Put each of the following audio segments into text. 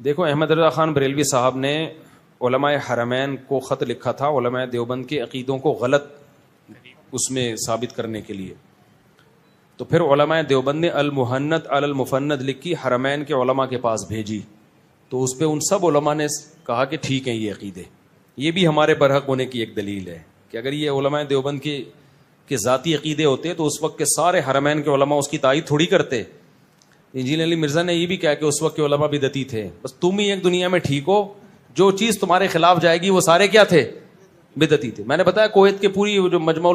دیکھو احمد رضا خان بریلوی صاحب نے علماء حرمین کو خط لکھا تھا علماء دیوبند کے عقیدوں کو غلط اس میں ثابت کرنے کے لیے. تو پھر علماء دیوبند نے المحند علی المفند لکھی حرمین کے علماء کے پاس بھیجی. تو اس پہ ان سب علماء نے کہا کہ ٹھیک ہیں یہ عقیدے. یہ بھی ہمارے برحق ہونے کی ایک دلیل ہے کہ اگر یہ علماء دیوبند کے ذاتی عقیدے ہوتے تو اس وقت کے سارے حرمین کے علماء اس کی تائید تھوڑی کرتے. انجینئر علی مرزا نے یہ بھی کہا کہ اس وقت کے علماء بدعتی تھے. بس تم ہی ایک دنیا میں ٹھیک ہو, جو چیز تمہارے خلاف جائے گی وہ سارے کیا تھے, بدعتی تھے. میں نے بتایا کویت کے پوری جو مجمع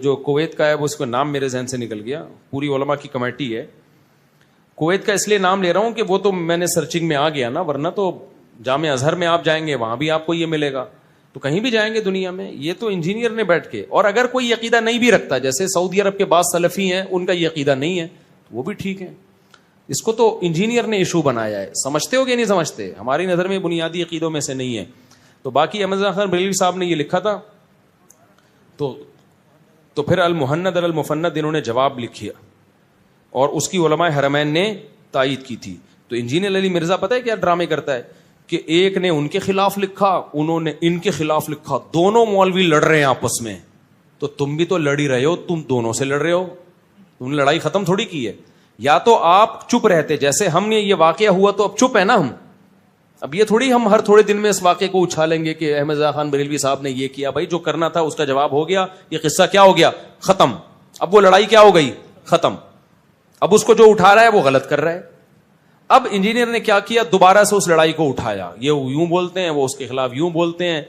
جو کویت کا ہے وہ اس کا نام میرے ذہن سے نکل گیا, پوری علماء کی کمیٹی ہے کویت کا. اس لیے نام لے رہا ہوں کہ وہ تو میں نے سرچنگ میں آ گیا نا, ورنہ تو جامع ازہر میں آپ جائیں گے وہاں بھی آپ کو یہ ملے گا, تو کہیں بھی جائیں گے دنیا میں. یہ تو انجینئر نے بیٹھ کے, اور اگر کوئی عقیدہ نہیں بھی رکھتا, جیسے سعودی عرب کے بعض سلفی ہیں ان کا یہ عقیدہ نہیں ہے, وہ بھی ٹھیک ہے. اس کو تو انجینئر نے ایشو بنایا ہے. سمجھتے ہو کہ نہیں سمجھتے؟ ہماری نظر میں بنیادی عقیدوں میں سے نہیں ہے. تو باقی احمد رضا خان بریلوی صاحب نے یہ لکھا تھا, تو پھر المحند علی المفند انہوں نے جواب لکھیا اور اس کی علماء حرمین نے تائید کی تھی. تو انجینئر علی مرزا پتہ ہے کیا ڈرامے کرتا ہے کہ ایک نے ان کے خلاف لکھا, انہوں نے ان کے خلاف لکھا, دونوں مولوی لڑ رہے ہیں آپس میں. تو تم بھی تو لڑ ہی رہے ہو, تم دونوں سے لڑ رہے ہو, تم نے لڑائی ختم تھوڑی کی ہے. یا تو آپ چپ رہتے, جیسے ہم نے یہ واقعہ ہوا تو اب چپ ہے نا ہم. اب یہ تھوڑی ہم ہر تھوڑے دن میں اس واقعے کو اچھالیں گے کہ احمد رضا خان بریلوی صاحب نے یہ کیا. بھائی جو کرنا تھا اس کا جواب ہو گیا, یہ قصہ کیا ہو گیا, ختم. اب وہ لڑائی کیا ہو گئی, ختم. اب اس کو جو اٹھا رہا ہے وہ غلط کر رہا ہے. اب انجینئر نے کیا کیا, دوبارہ سے اس لڑائی کو اٹھایا. یہ یوں بولتے ہیں, وہ اس کے خلاف یوں بولتے ہیں.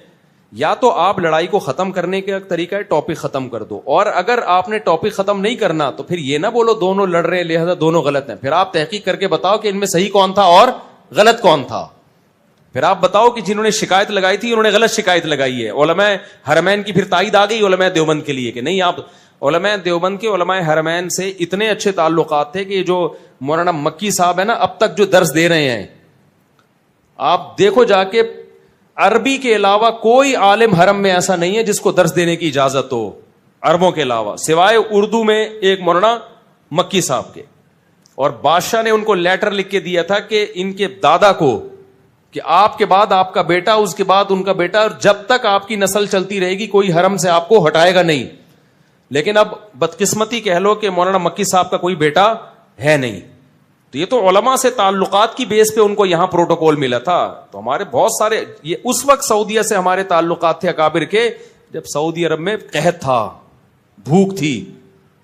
یا تو آپ لڑائی کو ختم کرنے کا طریقہ ہے ٹاپک ختم کر دو, اور اگر آپ نے ٹاپک ختم نہیں کرنا تو پھر یہ نہ بولو دونوں لڑ رہے ہیں لہذا دونوں غلط ہیں. پھر آپ تحقیق کر کے بتاؤ کہ ان میں صحیح کون تھا اور غلط کون تھا. پھر آپ بتاؤ کہ جنہوں نے شکایت لگائی تھی انہوں نے غلط شکایت لگائی ہے. علماء حرمین کی پھر تائید آ گئی علماء دیوبند کے لیے کہ نہیں, آپ علماء دیوبند کے علماء حرمین سے اتنے اچھے تعلقات تھے کہ جو مولانا مکی صاحب ہے نا, اب تک جو درس دے رہے ہیں آپ دیکھو جا کے, عربی کے علاوہ کوئی عالم حرم میں ایسا نہیں ہے جس کو درس دینے کی اجازت ہو عربوں کے علاوہ, سوائے اردو میں ایک مولانا مکی صاحب کے. اور بادشاہ نے ان کو لیٹر لکھ کے دیا تھا کہ ان کے دادا کو, کہ آپ کے بعد آپ کا بیٹا, اس کے بعد ان کا بیٹا, اور جب تک آپ کی نسل چلتی رہے گی کوئی حرم سے آپ کو ہٹائے گا نہیں. لیکن اب بدقسمتی کہہ لو کہ مولانا مکی صاحب کا کوئی بیٹا ہے نہیں. تو یہ تو علماء سے تعلقات کی بیس پہ ان کو یہاں پروٹوکول ملا تھا. تو ہمارے بہت سارے, یہ اس وقت سعودیہ سے ہمارے تعلقات تھے اکابر کے جب سعودی عرب میں قحط تھا, بھوک تھی.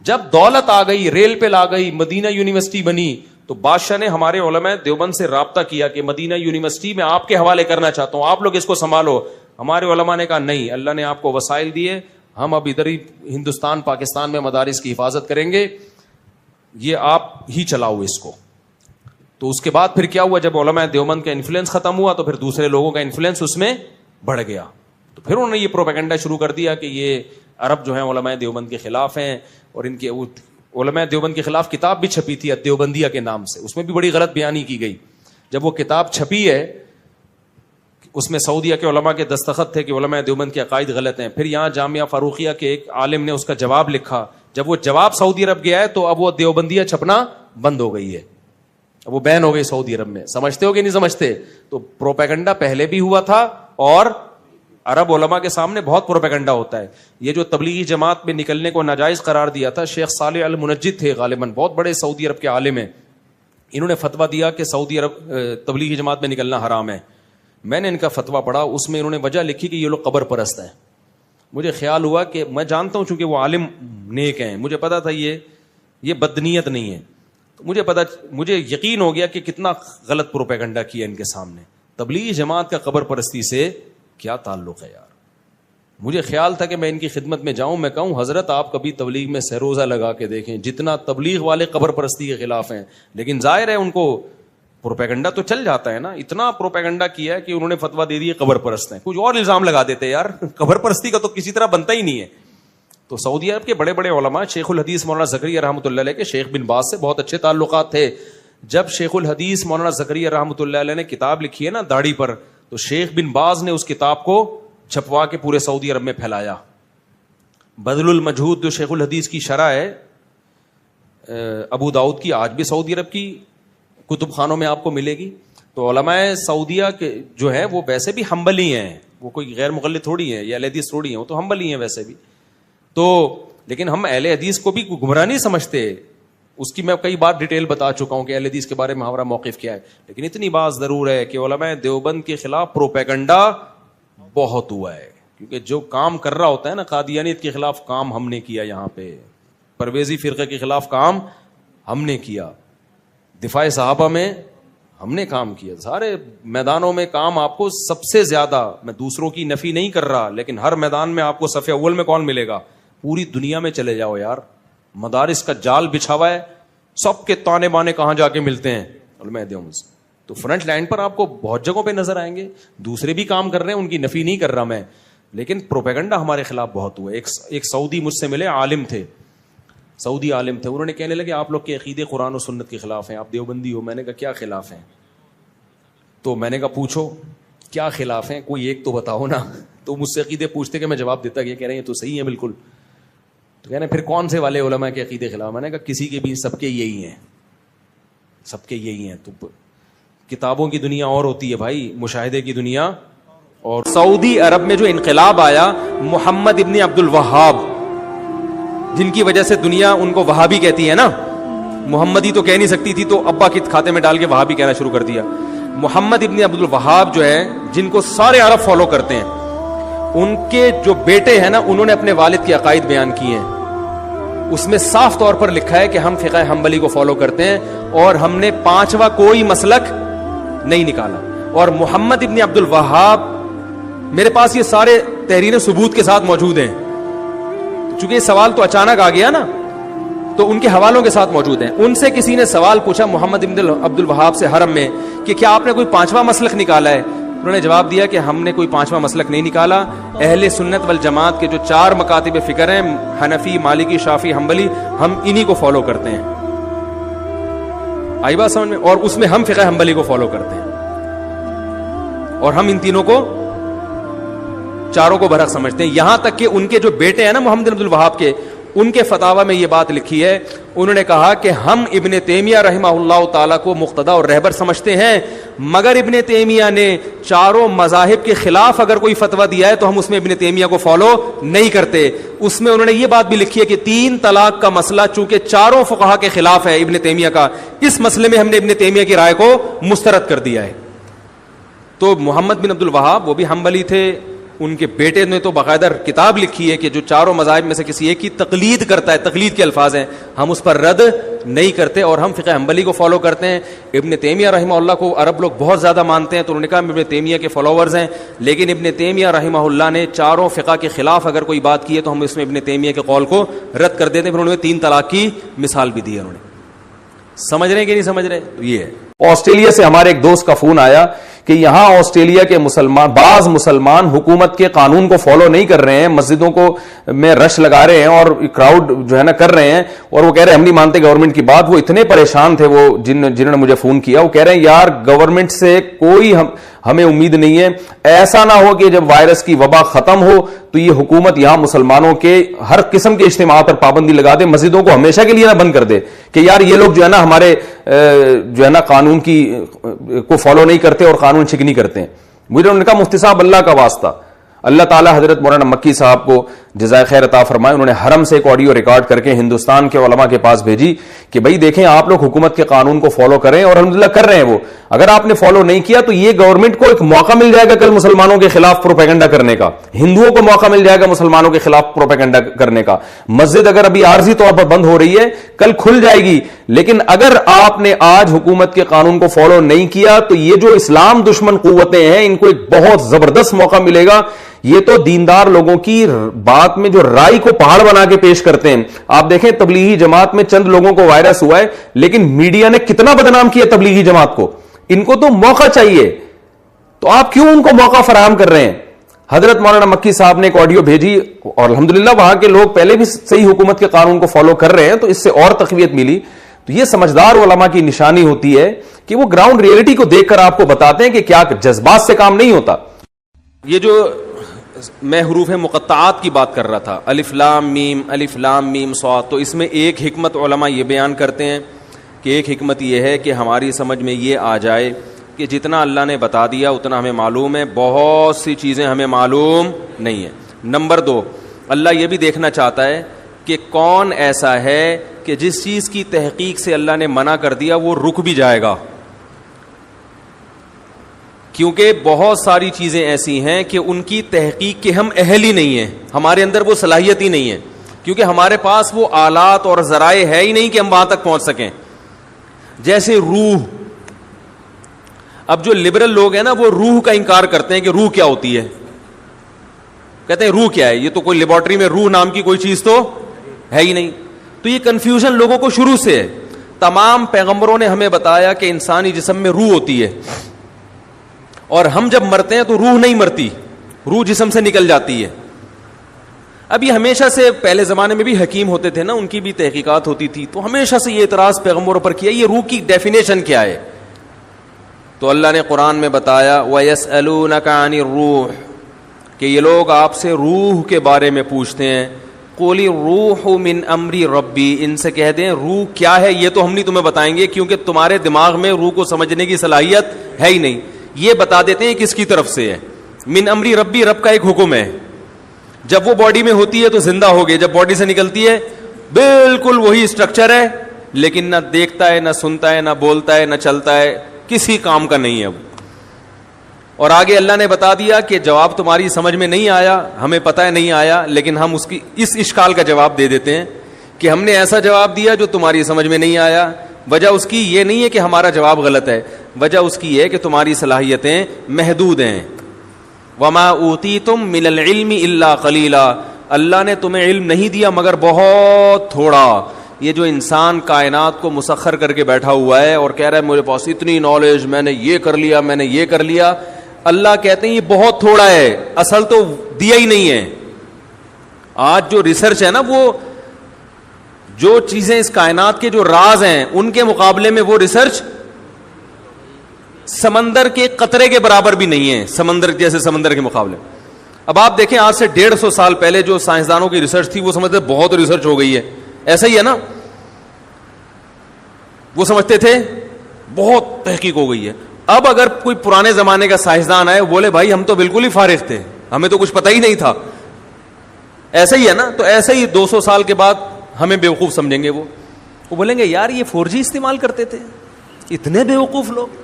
جب دولت آ گئی, ریل پہ لا گئی, مدینہ یونیورسٹی بنی, تو بادشاہ نے ہمارے علماء دیوبند سے رابطہ کیا کہ مدینہ یونیورسٹی میں آپ کے حوالے کرنا چاہتا ہوں, آپ لوگ اس کو سنبھالو. ہمارے علماء نے کہا نہیں, اللہ نے آپ کو وسائل دیے, ہم اب ادھر ہی ہندوستان پاکستان میں مدارس کی حفاظت کریں گے, یہ آپ ہی چلاؤ اس کو. تو اس کے بعد پھر کیا ہوا, جب علماء دیوبند کا انفلوئنس ختم ہوا تو پھر دوسرے لوگوں کا انفلوئنس اس میں بڑھ گیا. تو پھر انہوں نے یہ پروپیگنڈا شروع کر دیا کہ یہ عرب جو ہیں علماء دیوبند کے خلاف ہیں, اور ان کے علماء دیوبند کے خلاف کتاب بھی چھپی تھی دیوبندیہ کے نام سے, اس میں بھی بڑی غلط بیانی کی گئی. جب وہ کتاب چھپی ہے اس میں سعودیہ کے علماء کے دستخط تھے کہ علماء دیوبند کے عقائد غلط ہیں. پھر یہاں جامعہ فاروقیہ کے ایک عالم نے اس کا جواب لکھا. جب وہ جواب سعودی عرب گیا ہے تو اب وہ دیوبندیہ چھپنا بند ہو گئی ہے, اب وہ بین ہو گئی سعودی عرب میں. سمجھتے ہو کہ نہیں سمجھتے؟ تو پروپیگنڈا پہلے بھی ہوا تھا, اور عرب علماء کے سامنے بہت پروپیگنڈا ہوتا ہے. یہ جو تبلیغی جماعت میں نکلنے کو ناجائز قرار دیا تھا, شیخ صالح المنجد تھے غالباً, بہت بڑے سعودی عرب کے عالم ہیں. انہوں نے فتویٰ دیا کہ سعودی عرب تبلیغی جماعت میں نکلنا حرام ہے. میں نے ان کا فتویٰ پڑھا, اس میں انہوں نے وجہ لکھی کہ یہ لوگ قبر پرست ہیں. مجھے خیال ہوا کہ میں جانتا ہوں چونکہ وہ عالم نیک ہیں, مجھے پتا تھا یہ بدنیت نہیں ہے. مجھے یقین ہو گیا کہ کتنا غلط پروپیگنڈا کیا ان کے سامنے. تبلیغی جماعت کا قبر پرستی سے کیا تعلق ہے یار؟ مجھے خیال تھا کہ میں ان کی خدمت میں جاؤں, میں کہوں حضرت آپ کبھی تبلیغ میں سہروزہ لگا کے دیکھیں, جتنا تبلیغ والے قبر پرستی کے خلاف ہیں. لیکن ظاہر ہے ان کو پروپیگنڈا تو چل جاتا ہے نا, اتنا پروپیگنڈا کیا ہے کہ انہوں نے فتویٰ دے دی قبر پرست ہیں. کچھ اور الزام لگا دیتے یار, قبر پرستی کا تو کسی طرح بنتا ہی نہیں ہے. تو سعودی عرب کے بڑے بڑے علماء, شیخ الحدیث مولانا زکریا رحمۃ اللہ علیہ کے شیخ بن باز سے بہت اچھے تعلقات تھے. جب شیخ الحدیث مولانا زکریا رحمۃ اللہ علیہ نے کتاب لکھی ہے نا داڑھی پر, تو شیخ بن باز نے اس کتاب کو چھپوا کے پورے سعودی عرب میں پھیلایا. بذل المجہود جو شیخ الحدیث کی شرح ہے ابو داؤد کی, آج بھی سعودی عرب کی کتب خانوں میں آپ کو ملے گی. تو علماء سعودیہ کے جو ہیں وہ ویسے بھی ہمبلی ہیں, وہ کوئی غیر مقلد تھوڑی ہیں یا اہل حدیث تھوڑی ہیں, وہ تو ہمبلی ہیں ویسے بھی. تو لیکن ہم اہل حدیث کو بھی گمراہ نہیں سمجھتے, اس کی میں کئی بار ڈیٹیل بتا چکا ہوں کہ اہل حدیث کے بارے میں ہمارا موقف کیا ہے. لیکن اتنی بات ضرور ہے کہ علماء دیوبند کے خلاف پروپیگنڈا بہت ہوا ہے, کیونکہ جو کام کر رہا ہوتا ہے نا, قادیانیت کے خلاف کام ہم نے کیا, یہاں پہ پرویزی فرقے کے خلاف کام ہم نے کیا, دفاع صحابہ میں ہم نے کام کیا, سارے میدانوں میں کام آپ کو سب سے زیادہ, میں دوسروں کی نفی نہیں کر رہا, لیکن ہر میدان میں آپ کو صف اول میں کون ملے گا؟ پوری دنیا میں چلے جاؤ یار, مدارس کا جال بچھا ہوا ہے, سب کے تانے بانے کہاں جا کے ملتے ہیں؟ علماء دیوبند. تو فرنٹ لائن پر آپ کو بہت جگہوں پہ نظر آئیں گے, دوسرے بھی کام کر رہے ہیں, ان کی نفی نہیں کر رہا میں, لیکن پروپیگنڈا ہمارے خلاف بہت ہوا. ایک سعودی مجھ سے ملے, عالم تھے, سعودی عالم تھے, انہوں نے کہنے لگے آپ لوگ کے عقیدے قرآن و سنت کے خلاف ہیں, آپ دیوبندی ہو. میں نے کہا کیا خلاف ہیں؟ تو میں نے کہا پوچھو کیا خلاف ہیں, کوئی ایک تو بتاؤ نا. تو مجھ سے عقیدے پوچھتے کہ میں جواب دیتا کہ کہہ رہے ہیں تو صحیح ہے بالکل. تو کہنے پھر کون سے والے علماء کے عقیدے خلاف؟ میں نے کہا کسی کے بھی, سب کے یہی ہیں, سب کے یہی ہیں. تو کتابوں کی دنیا اور ہوتی ہے بھائی, مشاہدے کی دنیا. اور سعودی عرب میں جو انقلاب آیا, محمد ابن عبد الوہاب, جن کی وجہ سے دنیا ان کو وہابی کہتی ہے نا, محمدی تو کہہ نہیں سکتی تھی, تو ابا کے کھاتے میں ڈال کے وہابی کہنا شروع کر دیا. محمد ابن عبد الوہاب جو ہے, جن کو سارے عرب فالو کرتے ہیں, ان کے جو بیٹے ہیں نا, انہوں نے اپنے والد کے عقائد بیان کیے ہیں. اس میں صاف طور پر لکھا ہے کہ ہم فقہ حنبلی کو فالو کرتے ہیں اور ہم نے پانچواں کوئی مسلک نہیں نکالا. اور محمد ابن عبد الوہاب, میرے پاس یہ سارے تحریر ثبوت کے ساتھ موجود ہیں, چونکہ یہ سوال تو اچانک آ گیا نا, تو ان کے حوالوں کے ساتھ موجود ہیں. ان سے کسی نے سوال پوچھا محمد ابن عبد الوہاب سے حرم میں کہ کیا آپ نے کوئی پانچواں مسلک نکالا ہے؟ انہوں نے جواب دیا کہ ہم نے کوئی پانچواں مسلک نہیں نکالا, اہل سنت والجماعت کے جو 4 مکاتب فکر ہیں, حنفی, مالکی, شافعی, حنبلی, ہم انہی کو فالو کرتے ہیں. آئی بات سمجھ میں؟ اور اس میں ہم فقہ حنبلی کو فالو کرتے ہیں, اور ہم ان تینوں کو, چاروں کو برحق سمجھتے ہیں. یہاں تک کہ ان کے جو بیٹے ہیں نا محمد بن عبد الوہاب کے, ان کے فتاوی میں یہ بات لکھی ہے, انہوں نے کہا کہ ہم ابن تیمیہ رحمہ اللہ تعالیٰ کو مقتدا اور رہبر سمجھتے ہیں, مگر ابن تیمیہ نے چاروں مذاہب کے خلاف اگر کوئی فتویٰ دیا ہے تو ہم اس میں ابن تیمیہ کو فالو نہیں کرتے. اس میں انہوں نے یہ بات بھی لکھی ہے کہ 3 طلاق کا مسئلہ چونکہ چاروں فقہا کے خلاف ہے ابن تیمیہ کا, اس مسئلے میں ہم نے ابن تیمیہ کی رائے کو مسترد کر دیا ہے. تو محمد بن عبد الوہاب وہ بھی حنبلی تھے, ان کے بیٹے نے تو باقاعدہ کتاب لکھی ہے کہ جو چاروں مذاہب میں سے کسی ایک کی تقلید کرتا ہے, تقلید کے الفاظ ہیں, ہم اس پر رد نہیں کرتے اور ہم فقہ حنبلی کو فالو کرتے ہیں. ابن تیمیہ رحمہ اللہ کو عرب لوگ بہت زیادہ مانتے ہیں, تو انہوں نے کہا ہم ابن تیمیہ کے فالوورز ہیں, لیکن ابن تیمیہ رحمہ اللہ نے چاروں فقہ کے خلاف اگر کوئی بات کی ہے تو ہم اس میں ابن تیمیہ کے قول کو رد کر دیتے ہیں. پھر انہوں نے 3 طلاق کی مثال بھی دی ہے. انہوں نے, سمجھ رہے ہیں کہ نہیں سمجھ رہے؟ یہ ہے. آسٹریلیا سے ہمارے ایک دوست کا فون آیا کہ یہاں آسٹریلیا کے بعض مسلمان حکومت کے قانون کو فالو نہیں کر رہے ہیں, مسجدوں کو میں رش لگا رہے ہیں اور کراؤڈ جو ہے نا کر رہے ہیں, اور وہ کہہ رہے ہیں ہم نہیں مانتے گورنمنٹ کی بات. وہ اتنے پریشان تھے, وہ جنہوں نے مجھے فون کیا, وہ کہہ رہے ہیں یار گورنمنٹ سے کوئی ہمیں امید نہیں ہے, ایسا نہ ہو کہ جب وائرس کی وبا ختم ہو تو یہ حکومت یہاں مسلمانوں کے ہر قسم کے اجتماعات پر پابندی لگا دے, مسجدوں کو ہمیشہ کے لیے نہ بند کر دے کہ یار یہ لوگ جو ہے نا ہمارے جو ہے نا قانون کی کو فالو نہیں کرتے اور قانون شکنی کرتے ہیں. مجھے انہوں نے کہا مفتی صاحب اللہ کا واسطہ, اللہ تعالیٰ حضرت مولانا مکی صاحب کو جزائے خیر عطا فرمائے, انہوں نے حرم سے ایک آڈیو ریکارڈ کر کے ہندوستان کے علماء کے پاس بھیجی کہ بھائی دیکھیں آپ لوگ حکومت کے قانون کو فالو کریں, اور الحمدللہ کر رہے ہیں وہ. اگر آپ نے فالو نہیں کیا تو یہ گورنمنٹ کو ایک موقع مل جائے گا کل مسلمانوں کے خلاف پروپیگنڈا کرنے کا, ہندوؤں کو موقع مل جائے گا مسلمانوں کے خلاف پروپیگنڈا کرنے کا. مسجد اگر ابھی عارضی طور پر بند ہو رہی ہے, کل کھل جائے گی, لیکن اگر آپ نے آج حکومت کے قانون کو فالو نہیں کیا تو یہ جو اسلام دشمن قوتیں ہیں ان کو ایک بہت زبردست موقع ملے گا. یہ تو دیندار لوگوں کی بات میں جو رائے کو پہاڑ بنا کے پیش کرتے ہیں. آپ دیکھیں تبلیغی جماعت میں چند لوگوں کو وائرس ہوا ہے, لیکن میڈیا نے کتنا بدنام کیا تبلیغی جماعت کو. ان کو تو موقع چاہیے, تو آپ کیوں ان کو موقع فراہم کر رہے ہیں؟ حضرت مولانا مکی صاحب نے ایک آڈیو بھیجی, اور الحمدللہ وہاں کے لوگ پہلے بھی صحیح حکومت کے قانون کو فالو کر رہے ہیں, تو اس سے اور تقویت ملی. تو یہ سمجھدار علماء کی نشانی ہوتی ہے کہ وہ گراؤنڈ ریئلٹی کو دیکھ کر آپ کو بتاتے ہیں کہ کیا جذبات سے کام نہیں ہوتا. یہ جو میں حروف مقطعات کی بات کر رہا تھا, الف لام میم صاد, تو اس میں ایک حکمت علماء یہ بیان کرتے ہیں کہ ایک حکمت یہ ہے کہ ہماری سمجھ میں یہ آ جائے کہ جتنا اللہ نے بتا دیا اتنا ہمیں معلوم ہے, بہت سی چیزیں ہمیں معلوم نہیں ہیں. نمبر 2, اللہ یہ بھی دیکھنا چاہتا ہے کہ کون ایسا ہے کہ جس چیز کی تحقیق سے اللہ نے منع کر دیا وہ رک بھی جائے گا, کیونکہ بہت ساری چیزیں ایسی ہیں کہ ان کی تحقیق کے ہم اہل ہی نہیں ہیں, ہمارے اندر وہ صلاحیت ہی نہیں ہے, کیونکہ ہمارے پاس وہ آلات اور ذرائع ہے ہی نہیں کہ ہم وہاں تک پہنچ سکیں. جیسے روح, اب جو لبرل لوگ ہیں نا وہ روح کا انکار کرتے ہیں کہ روح کیا ہوتی ہے, کہتے ہیں روح کیا ہے, یہ تو کوئی لیبارٹری میں روح نام کی کوئی چیز تو ہے ہی نہیں. تو یہ کنفیوژن لوگوں کو شروع سے ہے. تمام پیغمبروں نے ہمیں بتایا کہ انسانی جسم میں روح ہوتی ہے, اور ہم جب مرتے ہیں تو روح نہیں مرتی, روح جسم سے نکل جاتی ہے. اب یہ ہمیشہ سے پہلے زمانے میں بھی حکیم ہوتے تھے نا, ان کی بھی تحقیقات ہوتی تھی, تو ہمیشہ سے یہ اعتراض پیغمبروں پر کیا یہ روح کی ڈیفینیشن کیا ہے. تو اللہ نے قرآن میں بتایا وَيَسْأَلُونَكَ عَنِ الرُّوحِ, کہ یہ لوگ آپ سے روح کے بارے میں پوچھتے ہیں. قُلِ الرُّوحُ مِنْ أَمْرِ رَبِّي, ان سے کہہ دیں روح کیا ہے یہ تو ہم نہیں تمہیں بتائیں گے, کیونکہ تمہارے دماغ میں روح کو سمجھنے کی صلاحیت ہے ہی نہیں. یہ بتا دیتے ہیں کس کی طرف سے ہے. من امری ربی, رب کا ایک حکم ہے, جب وہ باڈی میں ہوتی ہے تو زندہ ہو گئے, جب باڈی سے نکلتی ہے بالکل وہی اسٹرکچر ہے, لیکن نہ دیکھتا ہے, نہ سنتا ہے, نہ بولتا ہے, نہ چلتا ہے, کسی کام کا نہیں ہے وہ. اور آگے اللہ نے بتا دیا کہ جواب تمہاری سمجھ میں نہیں آیا, ہمیں پتہ ہے نہیں آیا, لیکن ہم اس اشکال کا جواب دے دیتے ہیں کہ ہم نے ایسا جواب دیا جو تمہاری سمجھ میں نہیں آیا. وجہ اس کی یہ نہیں ہے کہ ہمارا جواب غلط ہے, وجہ اس کی یہ ہے کہ تمہاری صلاحیتیں محدود ہیں. وما اوتیتم من العلم الا قلیلا, اللہ نے تمہیں علم نہیں دیا مگر بہت تھوڑا. یہ جو انسان کائنات کو مسخر کر کے بیٹھا ہوا ہے اور کہہ رہا ہے میرے پاس اتنی نالج, میں نے یہ کر لیا, میں نے یہ کر لیا, اللہ کہتے ہیں یہ بہت تھوڑا ہے, اصل تو دیا ہی نہیں ہے. آج جو ریسرچ ہے نا, وہ جو چیزیں اس کائنات کے جو راز ہیں ان کے مقابلے میں وہ ریسرچ سمندر کے قطرے کے برابر بھی نہیں ہے, سمندر جیسے سمندر کے مقابلے. اب آپ دیکھیں آج سے 150 سال پہلے جو سائنسدانوں کی ریسرچ تھی وہ سمجھتے بہت ریسرچ ہو گئی ہے, ایسا ہی ہے نا, وہ سمجھتے تھے بہت تحقیق ہو گئی ہے. اب اگر کوئی پرانے زمانے کا سائنسدان آئے بولے بھائی ہم تو بالکل ہی فارغ تھے, ہمیں تو کچھ پتہ ہی نہیں تھا, ایسا ہی ہے نا, تو ایسا ہی 200 سال کے بعد ہمیں بیوقوف سمجھیں گے. وہ بولیں گے یار یہ 4G استعمال کرتے تھے, اتنے بیوقوف لوگ.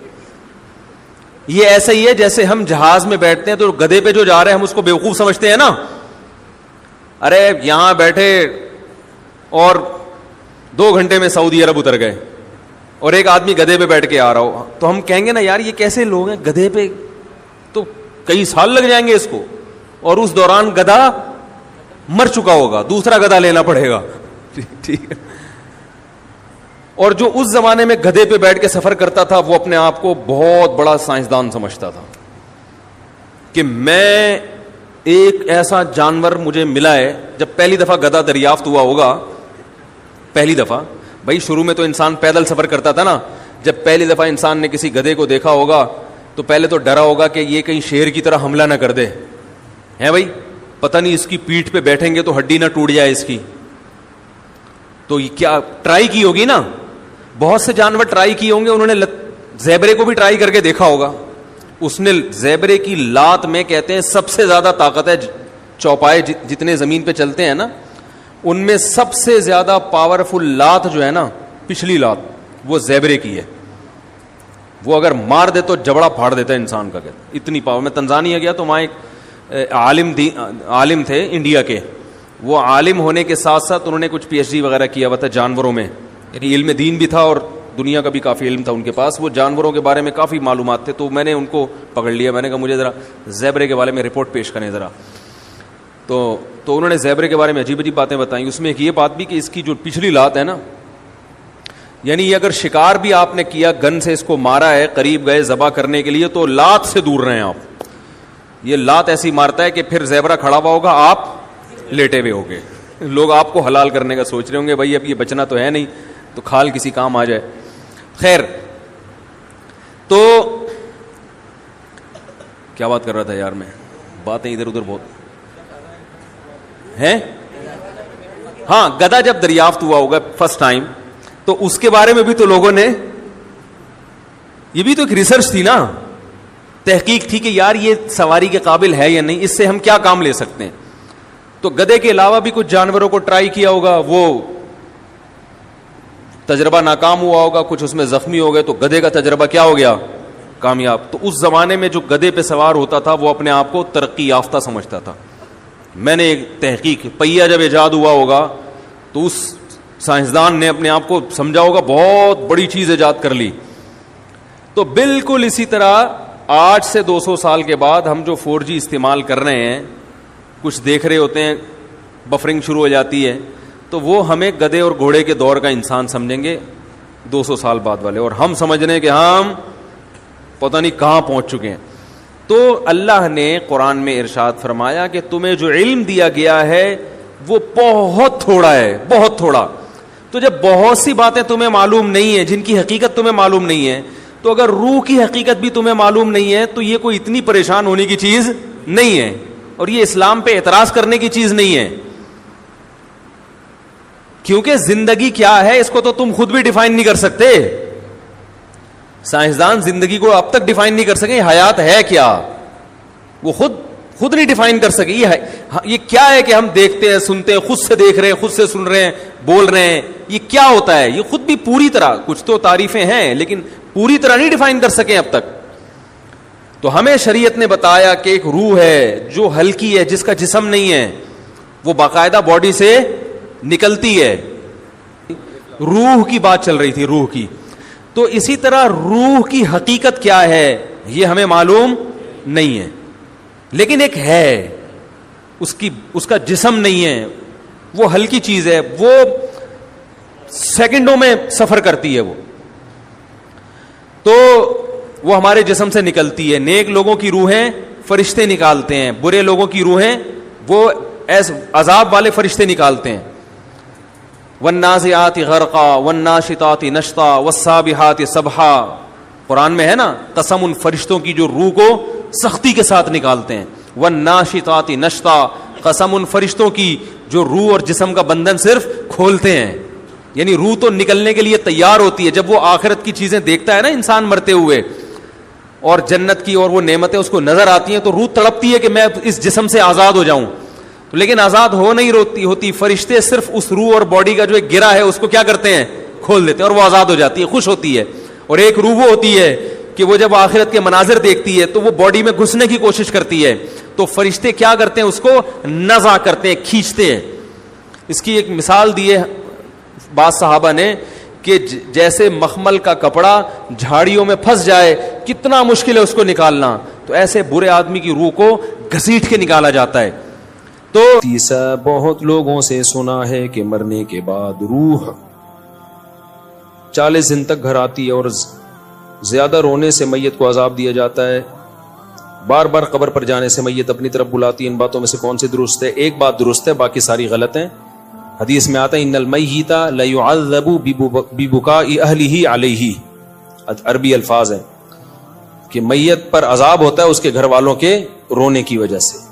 یہ ایسا ہی ہے جیسے ہم جہاز میں بیٹھتے ہیں تو گدھے پہ جو جا رہے ہیں ہم اس کو بیوقوف سمجھتے ہیں نا. ارے یہاں بیٹھے اور 2 گھنٹے میں سعودی عرب اتر گئے, اور ایک آدمی گدھے پہ بیٹھ کے آ رہا ہو, تو ہم کہیں گے نا یار یہ کیسے لوگ ہیں, گدھے پہ تو کئی سال لگ جائیں گے اس کو, اور اس دوران گدھا مر چکا ہوگا, دوسرا گدھا لینا پڑے گا. ٹھیک ہے. اور جو اس زمانے میں گدھے پہ بیٹھ کے سفر کرتا تھا وہ اپنے آپ کو بہت بڑا سائنسدان سمجھتا تھا کہ میں ایک ایسا جانور مجھے ملا ہے. جب پہلی دفعہ گدھا دریافت ہوا ہوگا, پہلی دفعہ, بھائی شروع میں تو انسان پیدل سفر کرتا تھا نا, جب پہلی دفعہ انسان نے کسی گدھے کو دیکھا ہوگا تو پہلے تو ڈرا ہوگا کہ یہ کہیں شیر کی طرح حملہ نہ کر دے, ہے بھائی, پتہ نہیں اس کی پیٹھ پہ بیٹھیں گے تو ہڈی نہ ٹوٹ جائے اس کی. تو یہ کیا ٹرائی کی ہوگی نا, بہت سے جانور ٹرائی کیے ہوں گے, انہوں نے زیبرے کو بھی ٹرائی کر کے دیکھا ہوگا. اس نے زیبرے کی لات میں کہتے ہیں سب سے زیادہ طاقت ہے, چوپائے جتنے زمین پہ چلتے ہیں نا ان میں سب سے زیادہ پاورفل لات جو ہے نا, پچھلی لات, وہ زیبرے کی ہے. وہ اگر مار دے تو جبڑا پھاڑ دیتا ہے انسان کا, اتنی پاور. میں تنزانیہ گیا تو وہاں ایک عالم تھے انڈیا کے, وہ عالم ہونے کے ساتھ ساتھ انہوں نے کچھ PhD وغیرہ کیا ہوا تھا جانوروں میں, یعنی علم دین بھی تھا اور دنیا کا بھی کافی علم تھا ان کے پاس. وہ جانوروں کے بارے میں کافی معلومات تھے, تو میں نے ان کو پکڑ لیا. میں نے کہا مجھے ذرا زیبرے کے بارے میں رپورٹ پیش کریں ذرا. تو انہوں نے زیبرے کے بارے میں عجیب عجیب باتیں بتائیں. اس میں ایک یہ بات بھی کہ اس کی جو پچھلی لات ہے نا, یعنی اگر شکار بھی آپ نے کیا, گن سے اس کو مارا ہے, قریب گئے ذبح کرنے کے لیے, تو لات سے دور رہیں آپ. یہ لات ایسی مارتا ہے کہ پھر زیبرا کھڑا ہوا ہوگا, آپ لیٹے ہوئے ہوگے. لوگ آپ کو حلال کرنے کا سوچ رہے ہوں گے, بھائی اب یہ بچنا تو ہے نہیں, تو کھال کسی کام آ جائے. خیر, تو کیا بات کر رہا تھا یار میں, باتیں ادھر ادھر بہت ہیں. ہاں, گدھا جب دریافت ہوا ہوگا فرسٹ ٹائم, تو اس کے بارے میں بھی تو لوگوں نے یہ بھی تو ایک ریسرچ تھی نا, تحقیق تھی کہ یار یہ سواری کے قابل ہے یا نہیں, اس سے ہم کیا کام لے سکتے ہیں. تو گدھے کے علاوہ بھی کچھ جانوروں کو ٹرائی کیا ہوگا, وہ تجربہ ناکام ہوا ہوگا, کچھ اس میں زخمی ہو گئے, تو گدھے کا تجربہ کیا ہو گیا, کامیاب. تو اس زمانے میں جو گدھے پہ سوار ہوتا تھا وہ اپنے آپ کو ترقی یافتہ سمجھتا تھا. میں نے ایک تحقیق, پہیا جب ایجاد ہوا ہوگا تو اس سائنسدان نے اپنے آپ کو سمجھا ہوگا بہت بڑی چیز ایجاد کر لی. تو بالکل اسی طرح آج سے 200 سال کے بعد ہم جو 4G استعمال کر رہے ہیں, کچھ دیکھ رہے ہوتے ہیں, بفرنگ شروع ہو جاتی ہے, تو وہ ہمیں گدھے اور گھوڑے کے دور کا انسان سمجھیں گے 200 سال بعد والے, اور ہم سمجھ رہے ہیں کہ ہم پتہ نہیں کہاں پہنچ چکے ہیں. تو اللہ نے قرآن میں ارشاد فرمایا کہ تمہیں جو علم دیا گیا ہے وہ بہت تھوڑا ہے, بہت تھوڑا. تو جب بہت سی باتیں تمہیں معلوم نہیں ہیں, جن کی حقیقت تمہیں معلوم نہیں ہے, تو اگر روح کی حقیقت بھی تمہیں معلوم نہیں ہے تو یہ کوئی اتنی پریشان ہونے کی چیز نہیں ہے, اور یہ اسلام پہ اعتراض کرنے کی چیز نہیں ہے. کیونکہ زندگی کیا ہے اس کو تو تم خود بھی ڈیفائن نہیں کر سکتے. سائنسدان زندگی کو اب تک ڈیفائن نہیں کر سکے حیات ہے کیا, وہ خود نہیں ڈیفائن کر سکے. یہ کیا ہے کہ ہم دیکھتے ہیں, سنتے ہیں, خود سے دیکھ رہے ہیں, خود سے سن رہے ہیں, بول رہے ہیں, یہ کیا ہوتا ہے, یہ خود بھی پوری طرح, کچھ تو تعریفیں ہیں لیکن پوری طرح نہیں ڈیفائن کر سکے اب تک. تو ہمیں شریعت نے بتایا کہ ایک روح ہے جو ہلکی ہے, جس کا جسم نہیں ہے, وہ باقاعدہ باڈی سے نکلتی ہے. روح کی بات چل رہی تھی, روح کی. تو اسی طرح روح کی حقیقت کیا ہے یہ ہمیں معلوم نہیں ہے, لیکن ایک ہے, اس کا جسم نہیں ہے, وہ ہلکی چیز ہے, وہ سیکنڈوں میں سفر کرتی ہے. وہ تو وہ ہمارے جسم سے نکلتی ہے. نیک لوگوں کی روحیں فرشتے نکالتے ہیں, برے لوگوں کی روحیں وہ عذاب والے فرشتے نکالتے ہیں. والنازعات غرقا والناشطات نشطا والسابحات سبحا, قرآن میں ہے نا, قسم ان فرشتوں کی جو روح کو سختی کے ساتھ نکالتے ہیں. والناشطات نشطا, قسم ان فرشتوں کی جو روح اور جسم کا بندھن صرف کھولتے ہیں. یعنی روح تو نکلنے کے لیے تیار ہوتی ہے. جب وہ آخرت کی چیزیں دیکھتا ہے نا انسان مرتے ہوئے, اور جنت کی اور وہ نعمتیں اس کو نظر آتی ہیں, تو روح تڑپتی ہے کہ میں اس جسم سے آزاد ہو جاؤں. لیکن آزاد ہو نہیں ہوتی. فرشتے صرف اس روح اور باڈی کا جو ایک گرہ ہے اس کو کیا کرتے ہیں, کھول دیتے ہیں, اور وہ آزاد ہو جاتی ہے, خوش ہوتی ہے. اور ایک روح وہ ہوتی ہے کہ وہ جب آخرت کے مناظر دیکھتی ہے تو وہ باڈی میں گھسنے کی کوشش کرتی ہے. تو فرشتے کیا کرتے ہیں, اس کو نزع کرتے ہیں, کھینچتے ہیں. اس کی ایک مثال دی ہے بعض صحابہ نے کہ جیسے مخمل کا کپڑا جھاڑیوں میں پھنس جائے, کتنا مشکل ہے اس کو نکالنا, تو ایسے برے آدمی کی روح کو گھسیٹ کے نکالا جاتا ہے. تو تیسرا, بہت لوگوں سے سنا ہے کہ مرنے کے بعد روح 40 دن تک گھر آتی ہے, اور زیادہ رونے سے میت کو عذاب دیا جاتا ہے. بار بار قبر پر جانے سے میت اپنی طرف بلاتی ہے. ان باتوں میں سے کون سی درست ہے؟ ایک بات درست ہے, باقی ساری غلط ہیں. حدیث میں آتا ہے ان المیت لیعذب ببکاء اہلہ علیہ, عربی الفاظ ہے کہ میت پر عذاب ہوتا ہے اس کے گھر والوں کے رونے کی وجہ سے.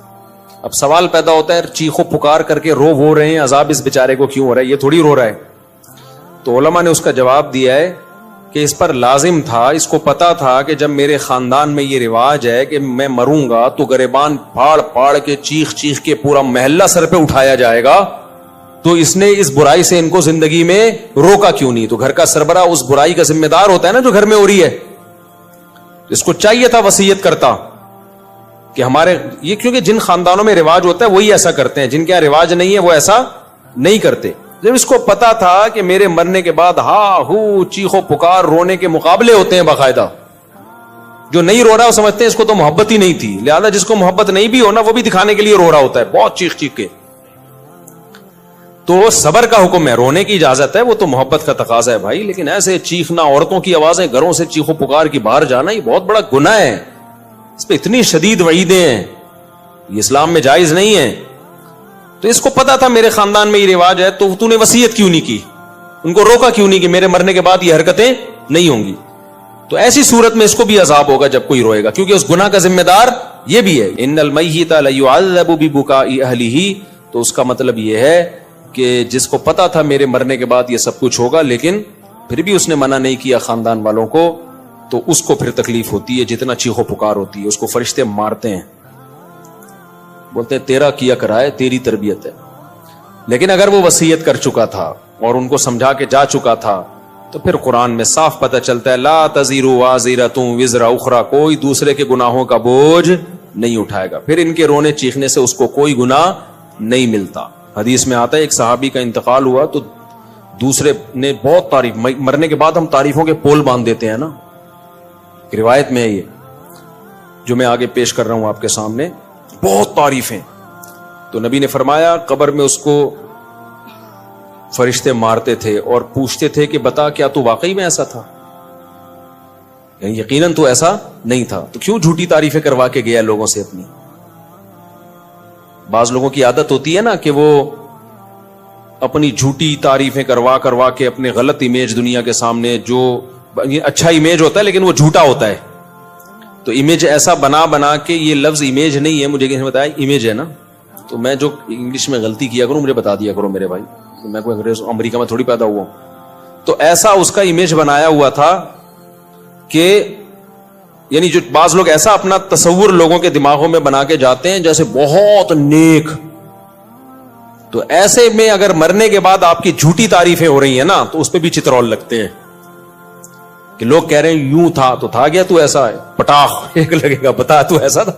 اب سوال پیدا ہوتا ہے, چیخو پکار کر کے وہ رہے ہیں, عذاب اس بیچارے کو کیوں ہو رہا ہے, یہ تھوڑی رو رہا ہے. تو علماء نے اس کا جواب دیا ہے کہ اس پر لازم تھا, اس کو پتا تھا کہ جب میرے خاندان میں یہ رواج ہے کہ میں مروں گا تو گریبان پھاڑ پھاڑ کے چیخ چیخ کے پورا محلہ سر پہ اٹھایا جائے گا, تو اس نے اس برائی سے ان کو زندگی میں روکا کیوں نہیں. تو گھر کا سربراہ اس برائی کا ذمہ دار ہوتا ہے نا جو گھر میں ہو رہی ہے. اس کو چاہیے تھا وصیت کرتا کہ ہمارے یہ, کیونکہ جن خاندانوں میں رواج ہوتا ہے وہی ایسا کرتے ہیں, جن کے یہاں رواج نہیں ہے وہ ایسا نہیں کرتے. جب اس کو پتا تھا کہ میرے مرنے کے بعد ہا ہو چیخو پکار رونے کے مقابلے ہوتے ہیں باقاعدہ, جو نہیں رو رہا وہ سمجھتے ہیں اس کو تو محبت ہی نہیں تھی, لہذا جس کو محبت نہیں بھی ہونا وہ بھی دکھانے کے لیے رو رہا ہوتا ہے بہت چیخ چیخ کے. تو صبر کا حکم ہے, رونے کی اجازت ہے, وہ تو محبت کا تقاضا ہے بھائی. لیکن ایسے چیخنا, عورتوں کی آوازیں گھروں سے چیخو پکار کی باہر جانا, یہ بہت بڑا گناہ ہے. اس پہ اتنی شدید وعیدیں ہیں, یہ اسلام میں جائز نہیں ہے. تو اس کو پتا تھا میرے خاندان میں یہ رواج ہے, تو نے وصیت کیوں نہیں کی, ان کو روکا کیوں نہیں کہ میرے مرنے کے بعد یہ حرکتیں نہیں ہوں گی. تو ایسی صورت میں اس کو بھی عذاب ہوگا جب کوئی روئے گا, کیونکہ اس گناہ کا ذمہ دار یہ بھی ہے. ان المیت لیعذب ببکاء اہلہ, تو اس کا مطلب یہ ہے کہ جس کو پتا تھا میرے مرنے کے بعد یہ سب کچھ ہوگا, لیکن پھر بھی اس نے منع نہیں کیا خاندان والوں کو, تو اس کو پھر تکلیف ہوتی ہے جتنا چیخو پکار ہوتی ہے. اس کو فرشتے مارتے ہیں, بولتے ہیں تیرا کیا کرائے, تیری تربیت ہے. لیکن اگر وہ وصیت کر چکا تھا اور ان کو سمجھا کے جا چکا تھا تو پھر قرآن میں صاف پتہ چلتا ہے لا تزر وازرۃ وزر اخرى, کوئی دوسرے کے گناہوں کا بوجھ نہیں اٹھائے گا. پھر ان کے رونے چیخنے سے اس کو کوئی گناہ نہیں ملتا. حدیث میں آتا ہے ایک صحابی کا انتقال ہوا تو دوسرے نے بہت تعریف, مرنے کے بعد ہم تعریفوں کے پول باندھ دیتے ہیں نا, روایت میں ہے یہ جو میں آگے پیش کر رہا ہوں آپ کے سامنے, بہت تعریفیں. تو نبی نے فرمایا قبر میں اس کو فرشتے مارتے تھے اور پوچھتے تھے کہ بتا کیا تو واقعی میں ایسا تھا, یعنی یقیناً تو ایسا نہیں تھا, تو کیوں جھوٹی تعریفیں کروا کے گیا لوگوں سے اپنی. بعض لوگوں کی عادت ہوتی ہے نا کہ وہ اپنی جھوٹی تعریفیں کروا کے اپنے غلط امیج دنیا کے سامنے, جو اچھا امیج ہوتا ہے لیکن وہ جھوٹا ہوتا ہے, تو امیج ایسا بنا کے, یہ لفظ امیج نہیں ہے, مجھے کسی نے بتایا امیج ہے نا, تو میں جو انگلش میں غلطی کیا کروں مجھے بتا دیا کرو میرے بھائی, میں کوئی انگریز امریکہ میں تھوڑی پیدا ہوا ہوں. تو ایسا اس کا امیج بنایا ہوا تھا کہ یعنی جو بعض لوگ ایسا اپنا تصور لوگوں کے دماغوں میں بنا کے جاتے ہیں جیسے بہت نیک, تو ایسے میں اگر مرنے کے بعد آپ کی جھوٹی تعریفیں ہو رہی ہیں نا تو اس پہ بھی چترول لگتے ہیں کہ لوگ کہہ رہے ہیں یوں تھا تو تھا گیا, تو ایسا ہے پٹاخ ایک لگے گا, بتا تو ایسا تھا.